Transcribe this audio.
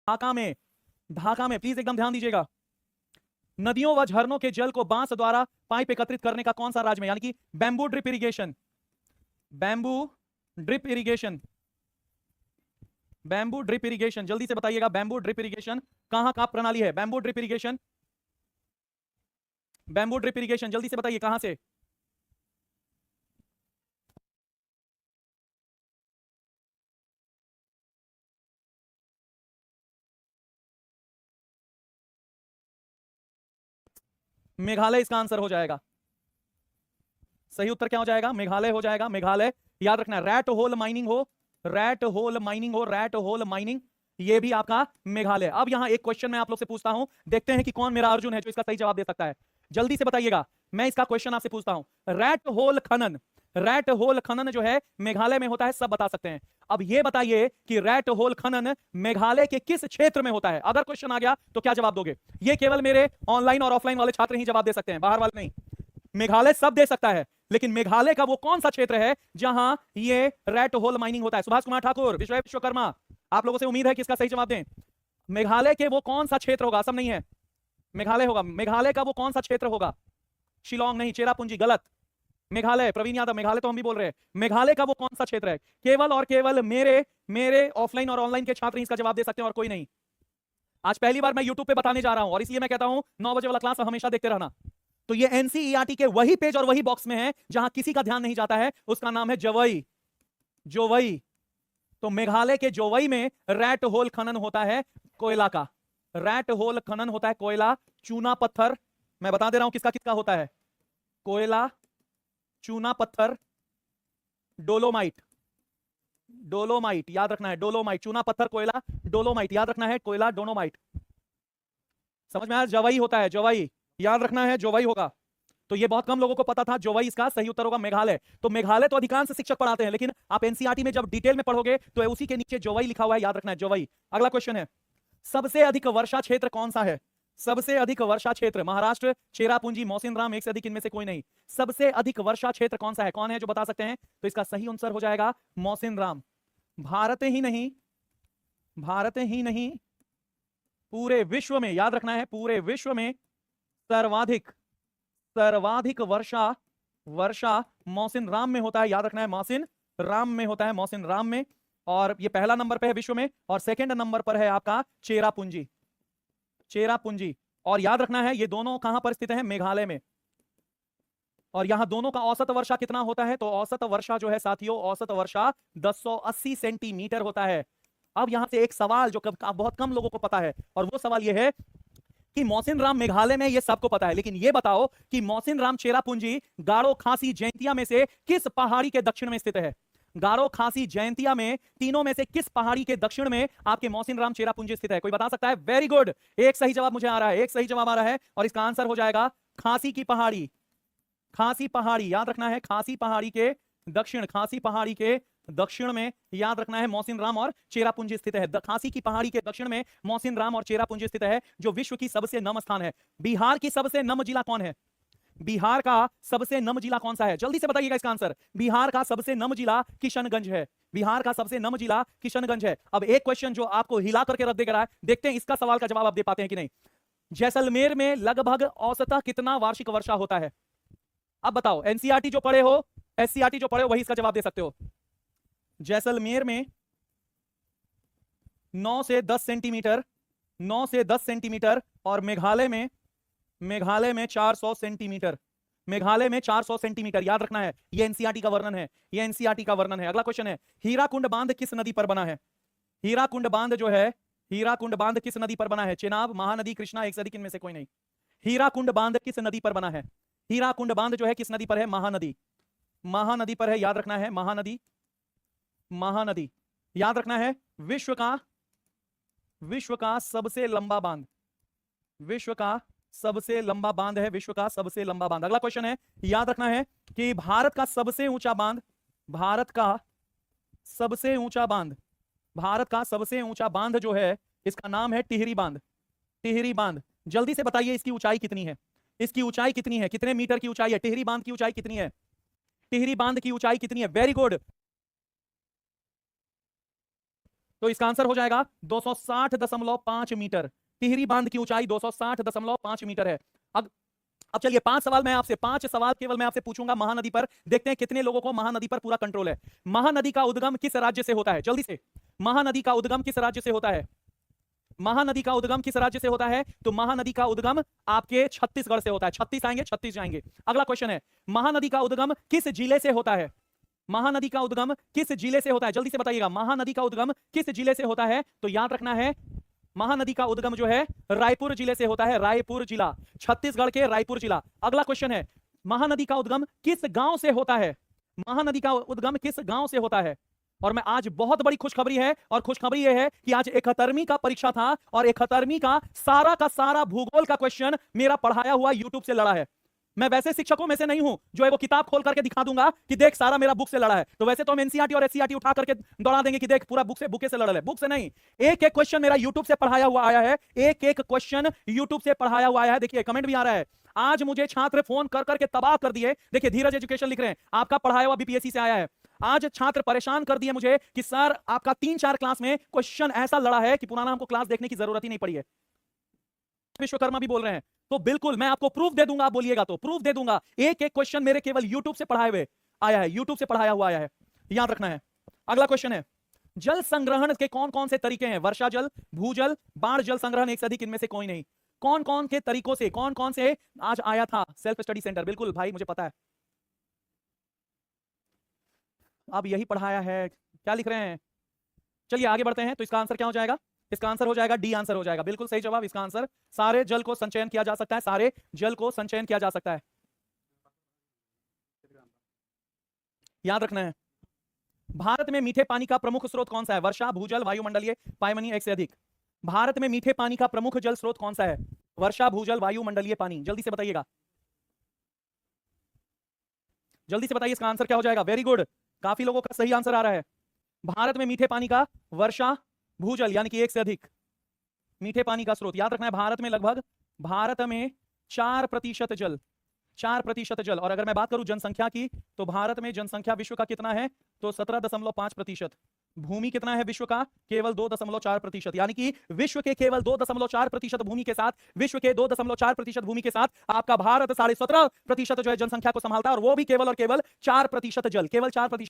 ढाका में प्लीज एकदम ध्यान दीजिएगा। नदियों व झरनों के जल को बांस द्वारा पाइप एकत्रित करने का कौन सा राज्य में, यानी कि bamboo drip irrigation, bamboo drip irrigation, bamboo drip irrigation, जल्दी से बताइएगा बैम्बू ड्रिप इरिगेशन कहां का प्रणाली है? Bamboo drip irrigation, bamboo drip irrigation जल्दी से बताइए कहां से? मेघालय इसका आंसर हो जाएगा। सही उत्तर क्या हो जाएगा? मेघालय हो जाएगा। मेघालय याद रखना, रैट होल माइनिंग हो, रैट होल माइनिंग हो, रैट होल माइनिंग, ये भी आपका मेघालय। अब यहां एक क्वेश्चन मैं आप लोग से पूछता हूं, देखते हैं कि कौन मेरा अर्जुन है जो इसका सही जवाब दे सकता है। जल्दी से बताइएगा, मैं इसका क्वेश्चन आपसे पूछता हूं। रैट होल खनन, रैट होल खनन जो है मेघालय में होता है, सब बता सकते हैं। अब ये बताइए कि रैट होल खनन मेघालय के किस क्षेत्र में होता है? अगर क्वेश्चन आ गया तो क्या जवाब दोगे? ये केवल मेरे ऑनलाइन और ऑफलाइन वाले छात्र ही जवाब दे सकते हैं, बाहर वाले नहीं। मेघालय सब दे सकता है, लेकिन मेघालय का वो कौन सा क्षेत्र है जहां ये रैट होल माइनिंग होता है? सुभाष कुमार ठाकुर, विश्व विश्वकर्मा, आप लोगों से उम्मीद है कि इसका सही जवाब दें। मेघालय के वो कौन सा क्षेत्र होगा? असम नहीं है, मेघालय होगा। मेघालय का वो कौन सा क्षेत्र होगा? शिलोंग नहीं, चेरापूंजी, गलत। मेघालय, प्रवीण यादव, मेघालय तो हम भी बोल रहे हैं। मेघालय का वो कौन सा क्षेत्र है? केवल और केवल मेरे मेरे ऑफलाइन और ऑनलाइन के छात्र ही इसका जवाब दे सकते हैं और कोई नहीं। आज पहली बार मैं यूट्यूब पे बताने जा रहा हूं और इसलिए मैं कहता हूं 9 बजे वाला क्लास हमेशा देखते रहना। तो ये एनसीईआरटी के वही पेज और वही बॉक्स में है जहां किसी का ध्यान नहीं जाता है, उसका नाम है जोवई, जोवई। तो मेघालय के जोवई में रैट होल खनन होता है कोयला का, रैट होल खनन होता है कोयला, चूना पत्थर, मैं बता दे रहा हूं किसका किसका होता है, कोयला, चूना पत्थर, डोलोमाइट, डोलोमाइट याद रखना है, डोलोमाइट, चूना पत्थर, कोयला, डोलोमाइट याद रखना है, कोयला, डोलोमाइट। समझ में आया? जोवई होता है, जोवई याद रखना है, जोवई होगा। तो ये बहुत कम लोगों को पता था, जोवई इसका सही उत्तर होगा मेघालय। तो मेघालय तो अधिकांश शिक्षक पढ़ाते हैं, लेकिन आप एनसीईआरटी में जब डिटेल में पढ़ोगे तो उसी के नीचे जोवई लिखा हुआ है, याद रखना है, जोवई। अगला क्वेश्चन है, सबसे अधिक वर्षा क्षेत्र कौन सा है? सबसे अधिक वर्षा क्षेत्र, महाराष्ट्र, चेरापूंजी, मौसिनराम, एक से अधिक इनमें से कोई नहीं। सबसे अधिक वर्षा क्षेत्र कौन सा है? कौन है जो बता सकते हैं? तो इसका सही आंसर हो जाएगा मौसिनराम। भारत ही नहीं, भारत ही नहीं, पूरे विश्व में, याद रखना है, पूरे विश्व में सर्वाधिक, सर्वाधिक वर्षा, वर्षा मौसिन राम में होता है, याद रखना है, मौसिन राम में होता है, मौसिन राम में। और ये पहला नंबर पे है विश्व में, और सेकंड नंबर पर है आपका चेरापूंजी, चेरापूंजी। और याद रखना है ये दोनों कहां पर स्थित है? मेघालय में। और यहां दोनों का औसत वर्षा कितना होता है? तो औसत वर्षा जो है साथियों, औसत वर्षा 1080 सेंटीमीटर होता है। अब यहां से एक सवाल जो बहुत कम लोगों को पता है, और वो सवाल ये है कि मौसिन राम मेघालय में, ये सबको पता है, लेकिन ये बताओ कि मौसिन राम चेरापूंजी गारो खासी जयंतिया में से किस पहाड़ी के दक्षिण में स्थित है? गारो खासी जयंतिया में तीनों में से किस पहाड़ी के दक्षिण में आपके मौसिन राम चेरापूंजी स्थित है? कोई बता सकता है? वेरी गुड, एक सही जवाब मुझे आ रहा है, एक सही जवाब आ रहा है, और इसका आंसर हो जाएगा खासी की पहाड़ी, खासी पहाड़ी, याद रखना है, खासी पहाड़ी के दक्षिण, खासी पहाड़ी के दक्षिण में याद रखना है मौसिन राम और चेरापूंजी स्थित है। खासी की पहाड़ी के दक्षिण में मौसिन राम और चेरापूंजी स्थित है, जो विश्व की सबसे नम स्थान है। बिहार की सबसे नम जिला कौन है? बिहार का सबसे नम जिला कौन सा है? जल्दी से बताइएगा इसका आंसर। बिहार का सबसे नम जिला किशनगंज है, बिहार का सबसे नम जिला किशनगंज है। अब एक क्वेश्चन जो आपको हिला करके रख देगा, देखते हैं इसका सवाल का जवाब आप दे पाते हैं कि नहीं। जैसलमेर में लगभग औसतः कितना वार्षिक वर्षा होता है? अब बताओ, एनसीईआरटी जो पढ़े हो, एससीईआरटी जो पढ़े हो, वही इसका जवाब दे सकते हो। जैसलमेर में 9 से 10 सेंटीमीटर, 9 से 10 सेंटीमीटर, और मेघालय में, मेघालय में 400 सेंटीमीटर, मेघालय में 400 सेंटीमीटर, याद रखना है। ये एनसीईआरटी का वर्णन है, ये एनसीईआरटी का वर्णन है। अगला क्वेश्चन है, हीराकुंड बांध किस नदी पर बना है? हीराकुंड बांध जो है, हीराकुंड बांध किस नदी पर बना है? चेनाब, महानदी, कृष्णा, एक से अधिक इनमें से कोई नहीं। हीराकुंड बांध किस नदी पर बना है? हीराकुंड बांध जो है किस नदी पर है? महानदी, महानदी पर है, याद रखना है, महानदी, महानदी, याद रखना है। विश्व का, विश्व का सबसे लंबा बांध, विश्व का सबसे लंबा बांध है, विश्व का सबसे लंबा बांध। अगला क्वेश्चन है, याद रखना है कि भारत का सबसे ऊंचा बांध, भारत का सबसे ऊंचा बांध, भारत का सबसे ऊंचा बांध जो है, इसका नाम है टिहरी बांध, टिहरी बांध। जल्दी से बताइए इसकी ऊंचाई कितनी है? इसकी ऊंचाई कितनी है? कितने मीटर की ऊंचाई है? टिहरी बांध की ऊंचाई कितनी है? टिहरी बांध की ऊंचाई कितनी है? वेरी गुड, तो इसका आंसर हो जाएगा 260.5 मीटर। टिहरी बांध की ऊंचाई 260.5 मीटर है। अब चलिए 5 सवाल मैं आपसे, 5 सवाल केवल मैं आपसे पूछूंगा महानदी पर। देखते हैं कितने लोगों को महानदी पर पूरा कंट्रोल है। महानदी का उद्गम किस राज्य से होता है? जल्दी से, महानदी का उद्गम किस राज्य से होता है? महानदी का उद्गम किस राज्य से होता है? तो महानदी का उद्गम आपके छत्तीसगढ़ से होता है। 36 आएंगे, 36 जाएंगे। अगला क्वेश्चन है, महानदी का उद्गम किस जिले से होता है? महानदी का उद्गम किस जिले से होता है? जल्दी से बताइएगा, महानदी का उद्गम किस जिले से होता है? तो याद रखना है, महानदी का उद्गम जो है रायपुर जिले से होता है। रायपुर जिला, छत्तीसगढ़ के रायपुर जिला। अगला क्वेश्चन है, महानदी का उद्गम किस गांव से होता है? महानदी का उद्गम किस गांव से होता है? और मैं आज बहुत बड़ी खुशखबरी है, और खुशखबरी यह है कि आज 71वीं का परीक्षा था, और 71वीं का सारा भूगोल का क्वेश्चन मेरा पढ़ाया हुआ यूट्यूब से लड़ा है। मैं वैसे शिक्षकों में से नहीं हूं जो है वो किताब खोल करके दिखा दूंगा कि देख सारा मेरा बुक से लड़ा है। तो वैसे तो हम एनसीईआरटी और एससीईआरटी उठा करके दौड़ा देंगे कि देख पूरा बुक से लड़ा है। बुक से नहीं, एक एक क्वेश्चन मेरा यूट्यूब से पढ़ाया हुआ आया है। एक एक क्वेश्चन यूट्यूब से पढ़ाया हुआ आया है। देखिए कमेंट भी आ रहा है, आज मुझे छात्र फोन कर करके तबाह कर दिए। देखिए धीरज एजुकेशन लिख रहे हैं, आपका पढ़ाया हुआ बीपीएससी से आया है। आज छात्र परेशान कर दिए मुझे कि सर आपका 3-4 क्लास में क्वेश्चन ऐसा लड़ा है कि पुराना हमको क्लास देखने की जरूरत ही नहीं पड़ी है। विश्वकर्मा भी बोल रहे हैं, तो बिल्कुल मैं आपको प्रूफ दे दूंगा। आप बोलिएगा तो प्रूफ दे दूंगा। एक एक क्वेश्चन मेरे केवल यूट्यूब से पढ़ाए हुए आया है, यूट्यूब से पढ़ाया हुआ आया है, याद रखना है। अगला क्वेश्चन है, जल संग्रहण के कौन कौन से तरीके हैं? वर्षा जल, भूजल, बाढ़ जल संग्रहण, एक से अधिक, इनमें से कोई नहीं। कौन कौन के तरीकों से, कौन कौन से आज आया था सेल्फ स्टडी सेंटर? बिल्कुल भाई मुझे पता है, अब यही पढ़ाया है। क्या लिख रहे हैं? चलिए आगे बढ़ते हैं। तो इसका आंसर क्या हो जाएगा? इसका आंसर हो जाएगा डी आंसर हो जाएगा। बिल्कुल सही जवाब इसका आंसर। सारे जल को संचयन किया जा सकता है, सारे जल को संचयन किया जा सकता है, याद रखना है। भारत में मीठे पानी का प्रमुख स्रोत कौन सा है? वर्षा, भूजल, वायुमंडलीय, पायमनी, एक से अधिक। भारत में मीठे पानी का प्रमुख जल स्रोत कौन सा है? वर्षा, भूजल, वायुमंडलीय, पानी। जल्दी से बताइएगा, जल्दी से बताइए इसका आंसर क्या हो जाएगा। वेरी गुड, काफी लोगों का सही आंसर आ रहा है। भारत में मीठे पानी का वर्षा, भूजल यानी कि एक से अधिक मीठे पानी का स्रोत। याद रखना है, भारत में लगभग, भारत में 4% जल, 4% जल। और अगर मैं बात करूं जनसंख्या की, तो भारत में जनसंख्या विश्व का कितना है? तो 17.5%। भूमि कितना है विश्व का? केवल 2.4%। यानी कि विश्व के केवल 2.4% भूमि के साथ, विश्व के 2.4% भूमि के साथ आपका भारत 17.5% जो है जनसंख्या को संभालता है, और वो भी केवल और केवल 4% जल, केवल 4%।